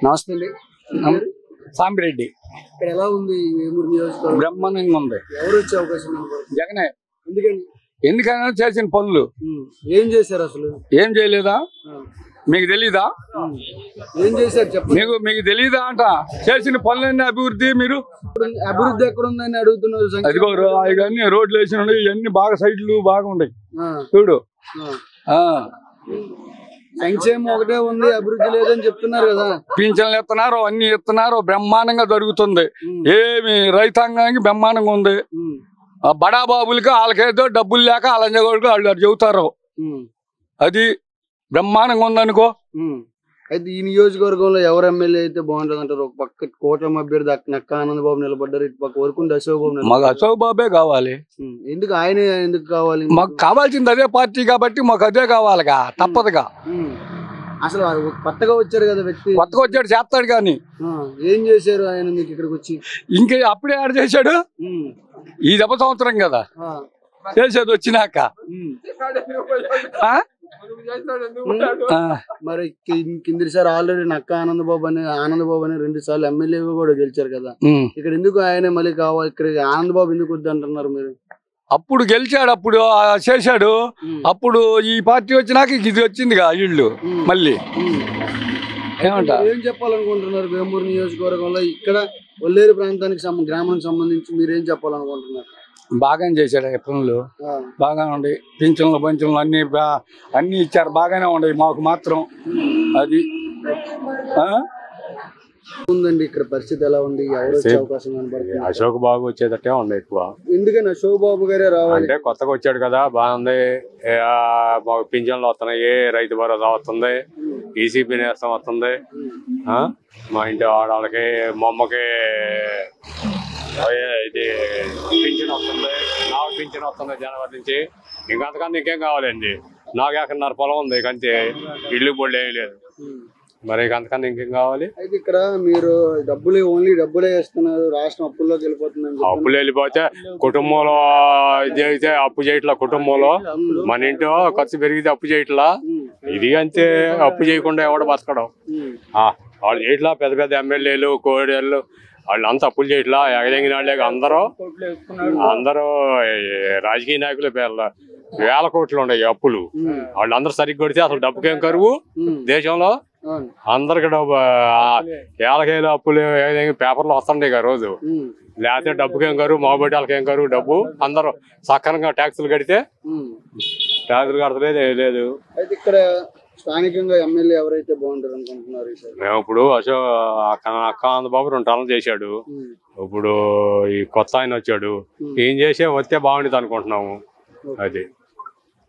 నమస్తే అండి. సాంబిరెడ్డి ఇక్కడ ఎలా ఉంది వేమూరు నియోజకవర్గం? బ్రహ్మాండంగా ఉంది. ఎవరు వచ్చే అవకాశం ఉంది? జగనే. ఎందుకని? ఎందుకైనా చేసిన పనులు ఏం చేశారు అసలు? ఏం చేయలేదా? మీకు తెలీదా? ఏం చేశారు చెప్పండి. మీకు తెలీదా అంట? చేసిన పనులన్నీ అభివృద్ధి. మీరు అభివృద్ధి ఎక్కడ ఉందని అడుగుతున్నారు. అదిగో ఇవన్నీ రోడ్లు వేసిన ఇవన్నీ బాగా సైడ్లు బాగా ఉన్నాయి చూడు. సంక్షేమం ఒకటే ఉంది, అభివృద్ధి లేదని చెప్తున్నారు కదా. పింఛన్లు ఇస్తున్నారు, అన్ని ఇస్తున్నారు, బ్రహ్మాండంగా జరుగుతుంది. ఏమి రైతాంగానికి బ్రహ్మాండంగా ఉంది. బడా బాబులకి వాళ్ళకేదో డబ్బులు లేక వాళ్ళకి వాళ్ళు చెబుతారు. అది బ్రహ్మాండంగా ఉందనుకో. అయితే ఈ నియోజకవర్గంలో ఎవరు ఎమ్మెల్యే అయితే బాగుంటుంది అంటారు? ఒక పక్క కూటమి అభ్యర్థి నక్కా ఆనందబాబు నిలబడ్డారు, ఇటు పక్క వరకుంటి అశోక్ బాబు. మాకు అశోక్ బాబే కావాలి. ఎందుకు ఆయనే ఎందుకు కావాలి? మాకు కావాల్సింది అదే పార్టీ కాబట్టి మాకు అదే కావాలిగా, తప్పదుగా. అసలు కొత్తగా వచ్చారు కదా వ్యక్తి, కొత్తగా వచ్చాడు చేస్తాడు. కానీ ఏం చేశారు ఆయన మీకు ఇక్కడికి వచ్చి? ఇంకే అప్పుడే ఆడ చేశాడు. ఈ దెబ్బ సంవత్సరం కదా చేసేది వచ్చినాక. మరి కిందిసారి ఆల్రెడీ నక్కా ఆనందబాబు అని 2 సార్లు ఎమ్మెల్యేగా కూడా గెలిచారు కదా. ఇక్కడ ఎందుకు ఆయనే మళ్ళీ కావాలి? ఇక్కడ ఆనందబాబు ఎందుకు వద్దు అంటున్నారు మీరు? అప్పుడు గెలిచాడు, అప్పుడు చేశాడు. అప్పుడు ఈ పార్టీ వచ్చినాక ఇది వచ్చిందిగా ఇళ్ళు మళ్ళీ. ఏం చెప్పాలనుకుంటున్నారు వేమూరు నియోజకవర్గంలో ఇక్కడ ఒల్లేరు ప్రాంతానికి గ్రామానికి సంబంధించి మీరేం చెప్పాలనుకుంటున్నారు? బాగానే చేశాడు పనులు, బాగానే ఉండే. పింఛన్లు అన్ని ఇచ్చారు, బాగానే ఉన్నాయి. మాకు మాత్రం అది ఉందండి. ఇక్కడ పరిస్థితి ఎలా ఉంది? ఎవరు వచ్చే అవకాశం కనబడుతుంది? అశోక్ బాబు వచ్చేటట్టే ఉంది ఎక్కువ. ఎందుకని అశోక్ బాబు గారే రావాలి? అంటే కొత్తగా వచ్చాడు కదా, బాగుంది. మాకు పింఛన్లు వస్తున్నాయి, రైతు భరోసా వస్తుంది, ఈసీపీ నేస్తం వస్తుంది. మా ఇంటి ఆడవాళ్ళకి మా అమ్మకి ఇది పింఛన్ వస్తుంది, నాకు పింఛన్ వస్తుంది జనవరి నుంచి. ఇంకంతకన్నా ఇంకేం కావాలండి? నాకు 1.5 ఎకరాల పొలం ఉంది, కంటే ఇల్లు బొళ్ళు ఏమీ లేదు. మరి అంతకన్నా ఇంకేం కావాలి? అయితే ఇక్కడ మీరు ఓన్లీ డబ్బులే వేస్తున్నారు, రాష్ట్రం అప్పుల్లోకి వెళ్ళిపోతుంది. అప్పులు వెళ్ళిపోతే కుటుంబంలో ఇది అయితే అప్పు చేయట్లా. కుటుంబంలో మన ఇంట్లో ఖర్చు పెరిగితే అప్పు చేయట్లా. ఇది అంతే, అప్పు చేయకుండా ఎవడ బతకడం. వాళ్ళు చేయట్లా. పెద్ద పెద్ద ఎమ్మెల్యేలు కోడేళ్ళు వాళ్ళు అంతా అప్పులు చేయట్లా. ఎగదెంగిన వాళ్ళే అందరూ రాజకీయ నాయకులు వేల కోట్లు ఉన్నాయి అప్పులు. వాళ్ళందరూ సరిగ్గా కొడితే అసలు డబ్బుకేం కరువు దేశంలో. అందరికి డబ్బు ఏళ్ళకేళ్ళు అప్పులు పేపర్లో వస్తుంటాయి కదా రోజు. లేకపోతే డబ్బుకేం కరువు, మాబట్టి వాళ్ళకేం కరువు డబ్బు. అందరూ సక్రమంగా ట్యాక్సులు కడితే ట్యాక్సులు కడతలేదు లేదు. అయితే ఇక్కడ స్థానికంగా ఎమ్మెల్యే ఎవరైతే బాగుంటారు అనుకుంటున్నారు? మేము ఇప్పుడు అక్క ఆనందబాబు 2 టర్న్లు చేశాడు. ఇప్పుడు ఈ కొత్త ఆయన వచ్చాడు, ఏం చేసే వస్తే బాగుండేది అనుకుంటున్నాము. అది